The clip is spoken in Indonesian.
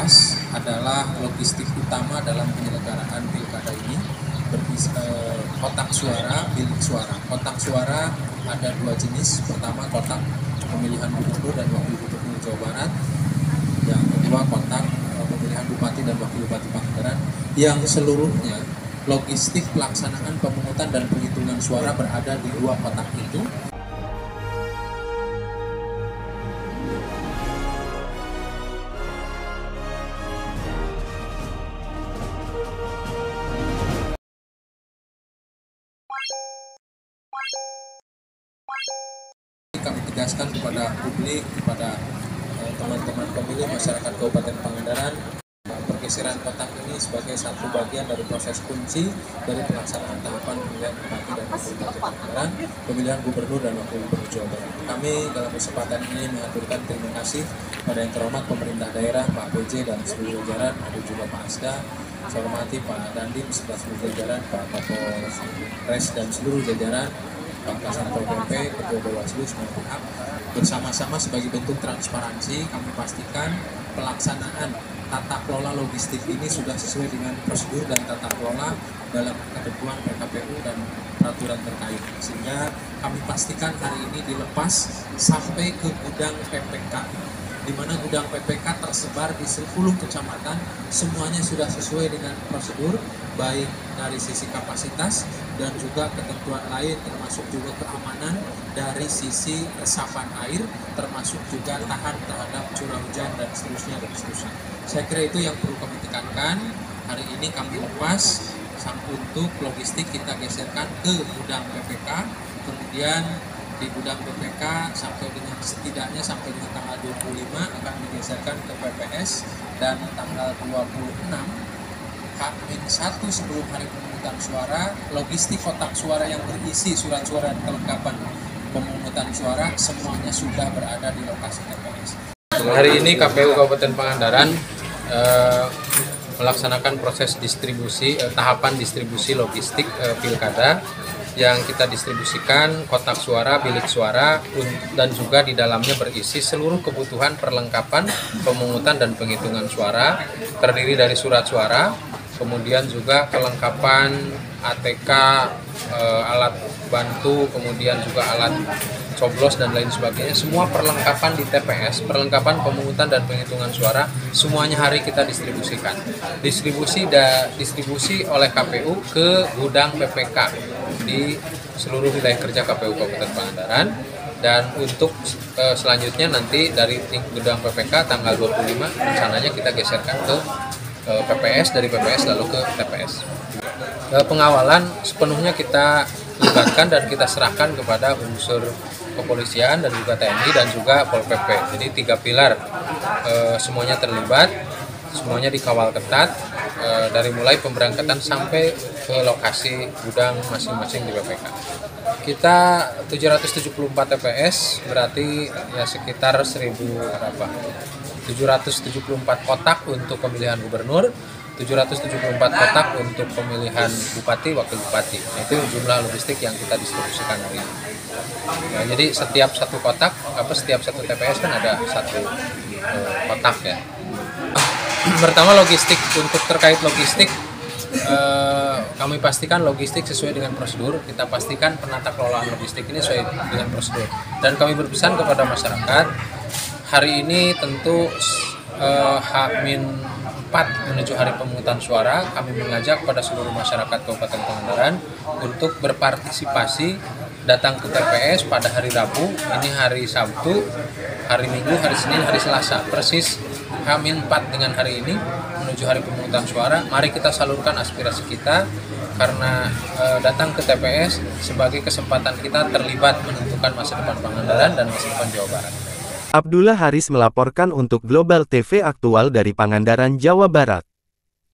jelas adalah logistik utama dalam penyelenggaraan pilkada ini kotak suara, bilik suara. Kotak suara ada dua jenis. Pertama kotak pemilihan gubernur dan wakil gubernur Jawa Barat. Yang kedua kotak pemilihan bupati dan wakil bupati Pangandaran. Yang seluruhnya logistik pelaksanaan pemungutan dan penghitungan suara berada di dua kotak itu. Kami tegaskan kepada publik, kepada teman-teman pemilih masyarakat Kabupaten Pangandaran, pergeseran kotak ini sebagai satu bagian dari proses kunci dari pelaksanaan tahapan pemilihan bupati dan wakil bupati Pangandaran, pemilihan gubernur dan wakil gubernur Jawa Barat. Kami dalam kesempatan ini mengaturkan terima kasih pada yang terhormat pemerintah daerah, Pak BJ dan seluruh jajaran, ada juga Pak Asda. Saya hormati Pak Dandim beserta seluruh jajaran, Pak Kapolres dan seluruh jajaran, Pak Kasatpol PP, Ketua Bawaslu, semua pihak bersama-sama sebagai bentuk transparansi kami pastikan pelaksanaan tata kelola logistik ini sudah sesuai dengan prosedur dan tata kelola dalam ketentuan PKPU dan peraturan terkait, sehingga kami pastikan hari ini dilepas sampai ke gudang PPK, di mana gudang PPK tersebar di 10 kecamatan, semuanya sudah sesuai dengan prosedur, baik dari sisi kapasitas dan juga ketentuan lain, termasuk juga keamanan dari sisi resapan air, termasuk juga tahan terhadap curah hujan dan seterusnya dan seterusnya. Saya kira itu yang perlu kami tekankan. Hari ini kami lepas untuk logistik kita geserkan ke gudang PPK, kemudian di gudang PPK sampai dengan setidaknya sampai dengan tanggal 25 akan digeserkan ke PPS, dan tanggal 26 H-1 sebelum hari pemungutan suara, logistik kotak suara yang berisi surat suara dan kelengkapan pemungutan suara semuanya sudah berada di lokasi TPS. Hari ini KPU Kabupaten Pangandaran melaksanakan proses distribusi tahapan distribusi logistik pilkada, yang kita distribusikan kotak suara, bilik suara, dan juga di dalamnya berisi seluruh kebutuhan perlengkapan pemungutan dan penghitungan suara, terdiri dari surat suara, kemudian juga kelengkapan ATK, alat bantu, kemudian juga alat coblos dan lain sebagainya. Semua perlengkapan di TPS, perlengkapan pemungutan dan penghitungan suara, semuanya hari kita distribusikan. Distribusi oleh KPU ke gudang PPK di seluruh wilayah kerja KPU Kabupaten Pangandaran, dan untuk selanjutnya nanti dari gudang PPK tanggal 25 rencananya kita geserkan ke PPS, dari PPS lalu ke TPS. Pengawalan sepenuhnya kita libatkan dan kita serahkan kepada unsur kepolisian dan juga TNI dan juga Pol PP. Jadi 3 pilar semuanya terlibat, semuanya dikawal ketat dari mulai pemberangkatan sampai ke lokasi gudang masing-masing di PPK. Kita 774 TPS, berarti ya sekitar 774 kotak untuk pemilihan gubernur, 774 kotak untuk pemilihan bupati, wakil bupati. Itu jumlah logistik yang kita distribusikan hari ini. Nah, jadi setiap satu kotak, setiap satu TPS kan ada satu kotak ya. Pertama logistik, untuk terkait logistik, kami pastikan logistik sesuai dengan prosedur. Kita pastikan penata kelolaan logistik ini sesuai dengan prosedur. Dan kami berpesan kepada masyarakat, hari ini tentu H-4 menuju hari pemungutan suara, kami mengajak pada seluruh masyarakat Kabupaten Pangandaran untuk berpartisipasi datang ke TPS pada hari Rabu, ini hari Sabtu, hari Minggu, hari Senin, hari Selasa, persis H-4 dengan hari ini menuju hari pemungutan suara. Mari kita salurkan aspirasi kita, karena datang ke TPS sebagai kesempatan kita terlibat menentukan masa depan Pangandaran dan masa depan Jawa Barat. Abdullah Haris melaporkan untuk Global TV Aktual dari Pangandaran, Jawa Barat.